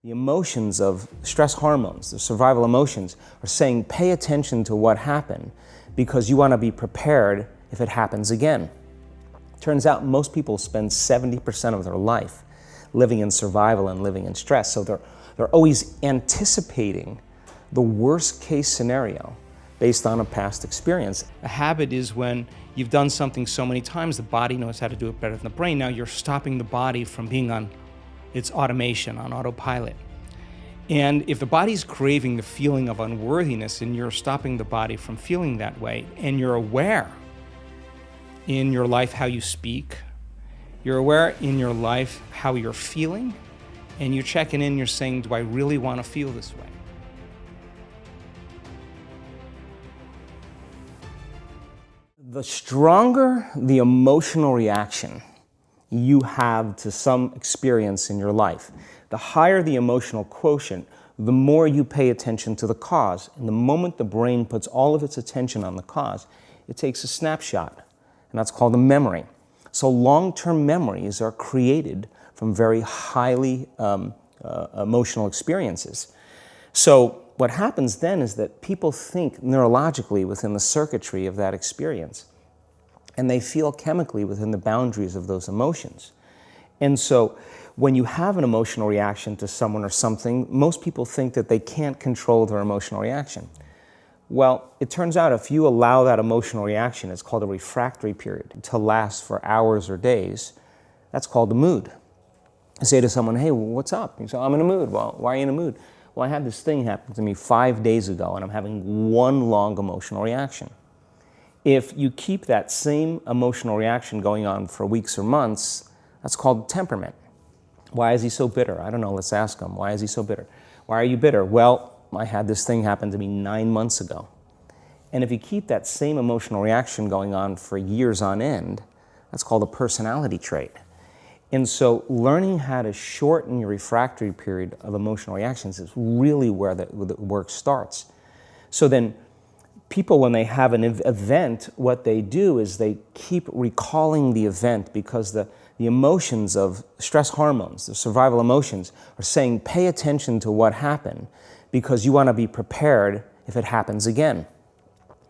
The emotions of stress hormones, the survival emotions, are saying pay attention to what happened because you want to be prepared if it happens again. Turns out most people spend 70% of their life living in survival and living in stress, so they're always anticipating the worst case scenario based on a past experience. A habit is when you've done something so many times, the body knows how to do it better than the brain. Now you're stopping the body from being on its automation, on autopilot. And if the body's craving the feeling of unworthiness and you're stopping the body from feeling that way, and you're aware in your life how you speak, you're aware in your life how you're feeling, and you're checking in, you're saying, do I really want to feel this way? The stronger the emotional reaction you have to some experience in your life, the higher the emotional quotient, the more you pay attention to the cause. And the moment the brain puts all of its attention on the cause, it takes a snapshot, and that's called a memory. So long-term memories are created from very highly emotional experiences. So what happens then is that people think neurologically within the circuitry of that experience, and they feel chemically within the boundaries of those emotions. And so when you have an emotional reaction to someone or something, most people think that they can't control their emotional reaction. Well, it turns out if you allow that emotional reaction, it's called a refractory period, to last for hours or days, that's called the mood. I say to someone, hey, what's up? You say, I'm in a mood. Well, why are you in a mood? Well, I had this thing happen to me 5 days ago, and I'm having one long emotional reaction. If you keep that same emotional reaction going on for weeks or months, that's called temperament. Why is he so bitter? I don't know, let's ask him. Why is he so bitter? Why are you bitter? Well, I had this thing happen to me 9 months ago. And if you keep that same emotional reaction going on for years on end, that's called a personality trait. And so learning how to shorten your refractory period of emotional reactions is really where the work starts. So then people, when they have an event, what they do is they keep recalling the event because the emotions of stress hormones, the survival emotions, are saying pay attention to what happened because you want to be prepared if it happens again.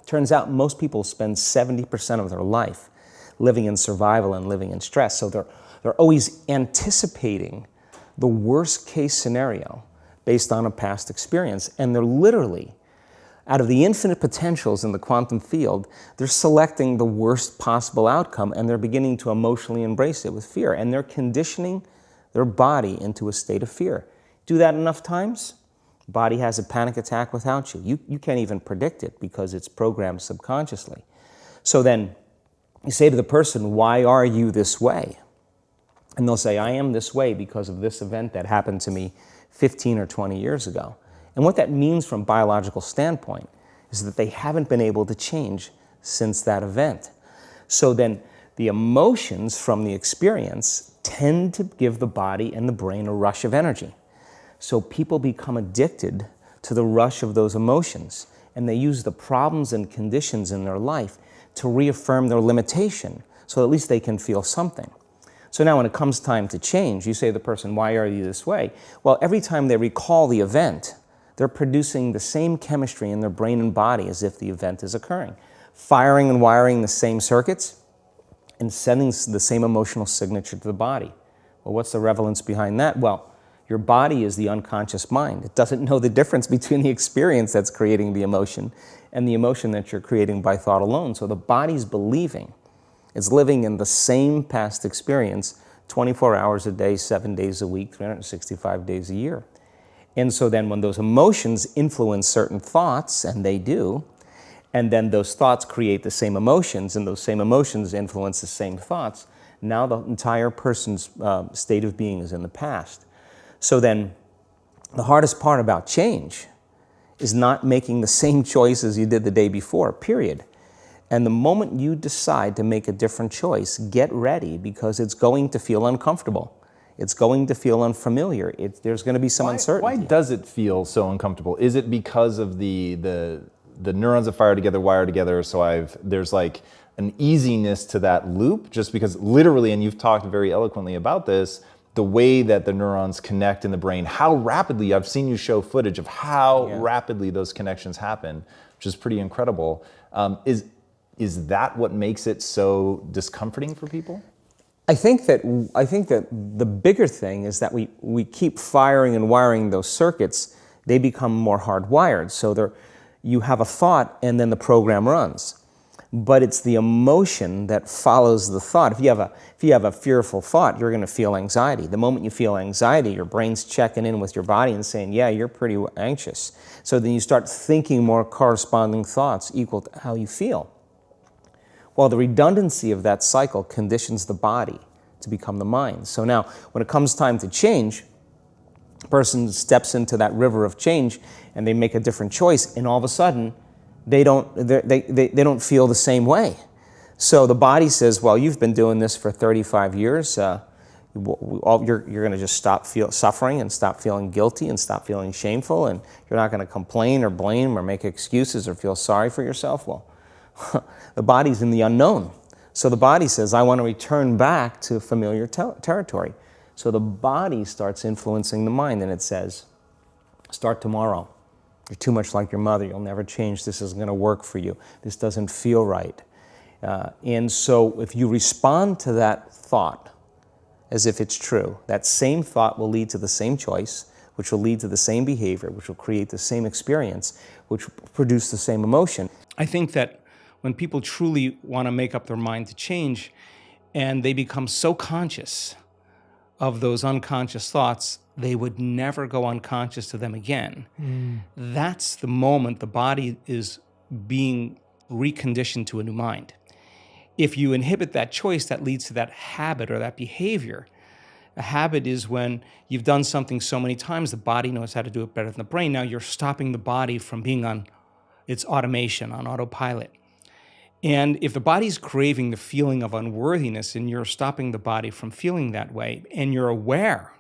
Turns out most people spend 70% of their life living in survival and living in stress, so they're always anticipating the worst case scenario based on a past experience, and they're literally, out of the infinite potentials in the quantum field, they're selecting the worst possible outcome, and they're beginning to emotionally embrace it with fear, and they're conditioning their body into a state of fear. Do that enough times, body has a panic attack without you. You can't even predict it because it's programmed subconsciously. So then you say to the person, why are you this way? And they'll say, I am this way because of this event that happened to me 15 or 20 years ago. And what that means from a biological standpoint is that they haven't been able to change since that event. So then the emotions from the experience tend to give the body and the brain a rush of energy. So people become addicted to the rush of those emotions, and they use the problems and conditions in their life to reaffirm their limitation, so at least they can feel something. So now when it comes time to change, you say to the person, why are you this way? Well, every time they recall the event, they're producing the same chemistry in their brain and body as if the event is occurring, firing and wiring the same circuits and sending the same emotional signature to the body. Well, what's the relevance behind that? Well, your body is the unconscious mind. It doesn't know the difference between the experience that's creating the emotion and the emotion that you're creating by thought alone. So the body's believing it's living in the same past experience 24 hours a day, 7 days a week, 365 days a year. And so then when those emotions influence certain thoughts, and they do, and then those thoughts create the same emotions, and those same emotions influence the same thoughts, now the entire person's state of being is in the past. So then the hardest part about change is not making the same choices you did the day before, period. And the moment you decide to make a different choice, get ready because it's going to feel uncomfortable. It's going to feel unfamiliar. There's going to be some uncertainty. Why does it feel so uncomfortable? Is it because of the neurons that fire together, wire together, so there's like an easiness to that loop, just because literally, and you've talked very eloquently about this, the way that the neurons connect in the brain, how rapidly, I've seen you show footage of how rapidly those connections happen, which is pretty incredible. Is that what makes it so discomforting for people? I think that the bigger thing is that we keep firing and wiring those circuits. They become more hardwired. So you have a thought and then the program runs. But it's the emotion that follows the thought. If you have a fearful thought, you're going to feel anxiety. The moment you feel anxiety, your brain's checking in with your body and saying, yeah, you're pretty anxious. So then you start thinking more corresponding thoughts equal to how you feel. Well, the redundancy of that cycle conditions the body to become the mind. So now, when it comes time to change, a person steps into that river of change and they make a different choice, and all of a sudden, they don't feel the same way. So the body says, well, you've been doing this for 35 years. You're going to just stop suffering and stop feeling guilty and stop feeling shameful, and you're not going to complain or blame or make excuses or feel sorry for yourself. Well, the body's in the unknown. So the body says, I want to return back to familiar territory. So the body starts influencing the mind, and it says, start tomorrow. You're too much like your mother. You'll never change. This isn't going to work for you. This doesn't feel right. And so if you respond to that thought as if it's true, that same thought will lead to the same choice, which will lead to the same behavior, which will create the same experience, which will produce the same emotion. I think that when people truly want to make up their mind to change, and they become so conscious of those unconscious thoughts, they would never go unconscious to them again. That's the moment the body is being reconditioned to a new mind. If you inhibit that choice, that leads to that habit or that behavior. A habit is when you've done something so many times, the body knows how to do it better than the brain. Now you're stopping the body from being on its automation, on autopilot. And if the body's craving the feeling of unworthiness and you're stopping the body from feeling that way, and you're aware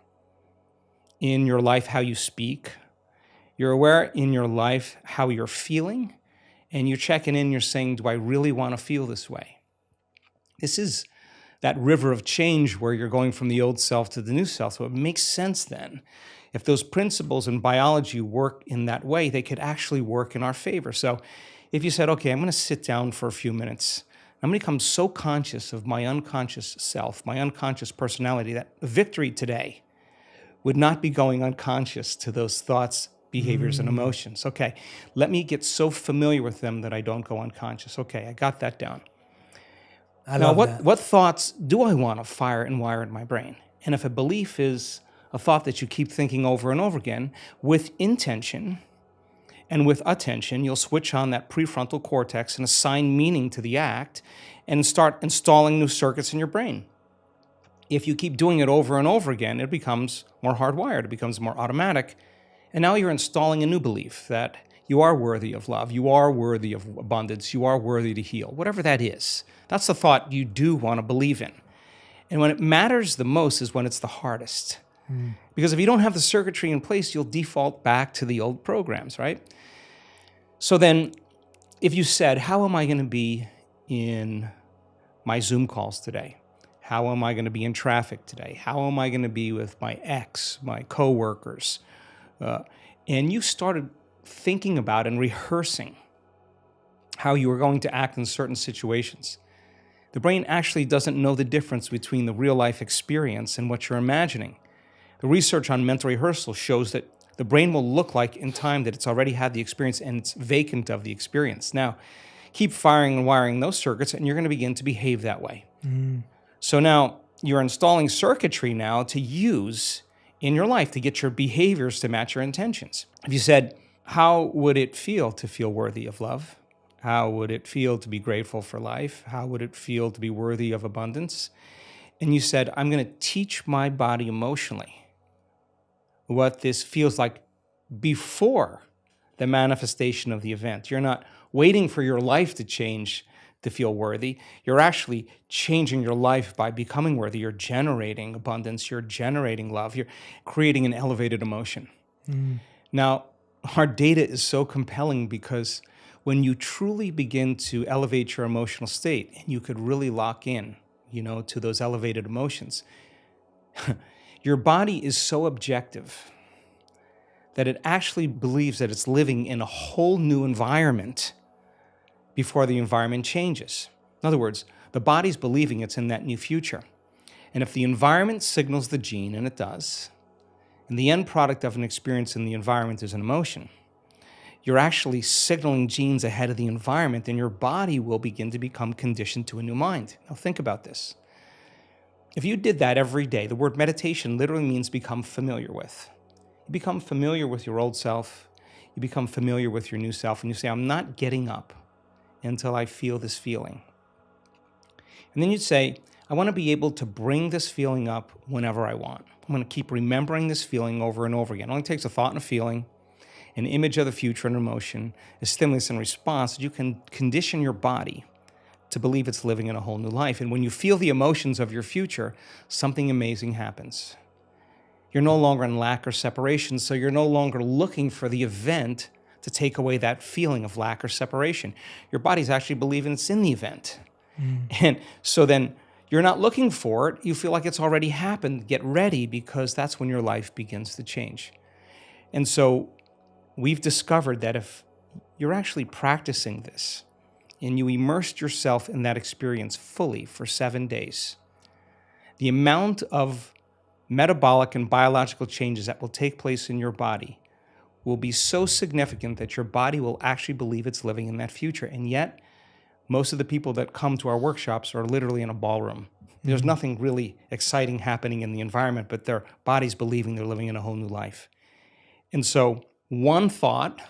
in your life how you speak, you're aware in your life how you're feeling, and you're checking in, you're saying, do I really want to feel this way? This is that river of change where you're going from the old self to the new self. So it makes sense then. If those principles in biology work in that way, they could actually work in our favor. So if you said, okay, I'm going to sit down for a few minutes, I'm going to become so conscious of my unconscious self, my unconscious personality, that victory today would not be going unconscious to those thoughts, behaviors, and emotions. Okay, let me get so familiar with them that I don't go unconscious. Okay, I got that down. Now, what thoughts do I want to fire and wire in my brain? And if a belief is a thought that you keep thinking over and over again, with intention and with attention, you'll switch on that prefrontal cortex and assign meaning to the act and start installing new circuits in your brain. If you keep doing it over and over again, it becomes more hardwired, it becomes more automatic, and now you're installing a new belief that you are worthy of love, you are worthy of abundance, you are worthy to heal, whatever that is. That's the thought you do want to believe in. And when it matters the most is when it's the hardest. Because if you don't have the circuitry in place, you'll default back to the old programs, right? So then, if you said, how am I going to be in my Zoom calls today? How am I going to be in traffic today? How am I going to be with my ex, my coworkers? And you started thinking about and rehearsing how you were going to act in certain situations. The brain actually doesn't know the difference between the real life experience and what you're imagining. The research on mental rehearsal shows that the brain will look like in time that it's already had the experience and it's vacant of the experience. Now, keep firing and wiring those circuits and you're going to begin to behave that way. So now you're installing circuitry now to use in your life to get your behaviors to match your intentions. If you said, how would it feel to feel worthy of love? How would it feel to be grateful for life? How would it feel to be worthy of abundance? And you said, I'm going to teach my body emotionally what this feels like before the manifestation of the event. You're not waiting for your life to change to feel worthy. You're actually changing your life by becoming worthy. You're generating abundance. You're generating love. You're creating an elevated emotion. Now, our data is so compelling because when you truly begin to elevate your emotional state and you could really lock in, to those elevated emotions, Your body is so objective that it actually believes that it's living in a whole new environment before the environment changes. In other words, the body's believing it's in that new future. And if the environment signals the gene, and it does, and the end product of an experience in the environment is an emotion, you're actually signaling genes ahead of the environment, and your body will begin to become conditioned to a new mind. Now think about this. If you did that every day, the word meditation literally means become familiar with. You become familiar with your old self, you become familiar with your new self, and you say, I'm not getting up until I feel this feeling. And then you'd say, I want to be able to bring this feeling up whenever I want. I'm going to keep remembering this feeling over and over again. It only takes a thought and a feeling, an image of the future and emotion, a stimulus and response, that you can condition your body to believe it's living in a whole new life. And when you feel the emotions of your future, something amazing happens. You're no longer in lack or separation, so you're no longer looking for the event to take away that feeling of lack or separation. Your body's actually believing it's in the event. And so then you're not looking for it. You feel like it's already happened. Get ready, because that's when your life begins to change. And so we've discovered that if you're actually practicing this and you immersed yourself in that experience fully for 7 days, the amount of metabolic and biological changes that will take place in your body will be so significant that your body will actually believe it's living in that future. And yet, most of the people that come to our workshops are literally in a ballroom. There's nothing really exciting happening in the environment, but their body's believing they're living in a whole new life. And so one thought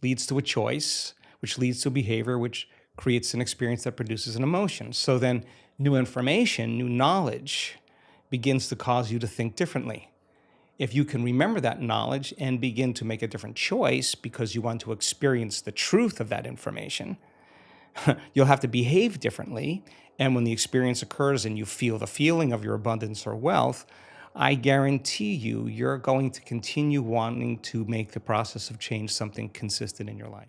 leads to a choice, which leads to a behavior, which creates an experience that produces an emotion. So then new information, new knowledge begins to cause you to think differently. If you can remember that knowledge and begin to make a different choice because you want to experience the truth of that information, you'll have to behave differently. And when the experience occurs and you feel the feeling of your abundance or wealth, I guarantee you, you're going to continue wanting to make the process of change something consistent in your life.